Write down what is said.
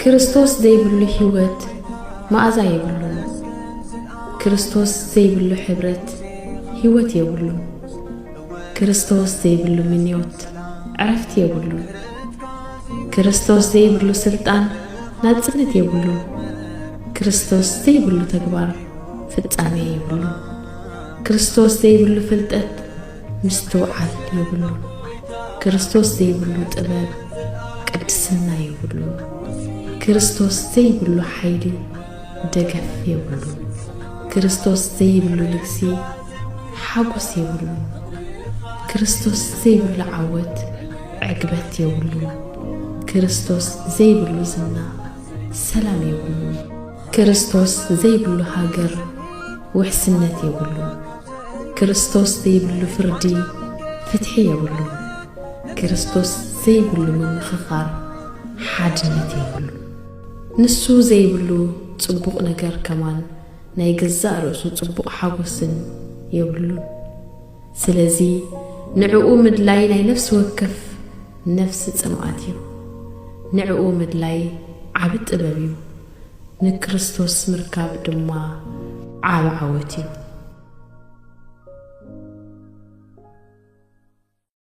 ክርስቶስ ዘይብሉ ሕይወት መዓዛ የብሉን ክርስቶስ ዘይብሉ ሕብረት ሕይወት የብሉን ክርስቶስ ዘይብሉ ምንዮት ዕረፍት የብሉን ክርስቶስ ዘይብሉ ስልጣን ናጽነት የብሉን ክርስቶስ ዘይብሉ ተግባር ፍጻሜ የብሉን ክርስቶስ ዘይብሉ ፍልጠት ምስትውዓል የብሉን ክርስቶስ ዘይብሉ ጥበብ ቅድስና የብሉን ክርስቶስ ዘይብሉ ኃይሊ ደገፍ የብሉን ክርስቶስ ዘይብሉ ልግሲ ሓጎስ የብሉን ክርስቶስ ዘይብሉ ዓወት ዕግበት የብሉን ክርስቶስ ዘይብሉ ዝና ሰላም የብሉን ክርስቶስ ዘይብሉ ሃገር ውሕስነት የብሉን ክርስቶስ ዘይብሉ ፍርዲ ፍትሒ የብሉን ክርስቶስ ዘይብሉ ምንኽኻር ሓድነት የብሉን ንሱ ዘይብሉ ጽቡቕ ነገር ከማን ናይ ገዛእ ርእሱ ጽቡቕ ሓጎስን የብሉን ስለዚ ንዕኡ ምድላይ ናይ ነፍሲ ወከፍ ነፍሲ ጽምዓት እዩ ንዕኡ ምድላይ ዓብ ጥበብ እዩ ንክርስቶስ ምርካብ ድማ ዓብ ዓወት እዩ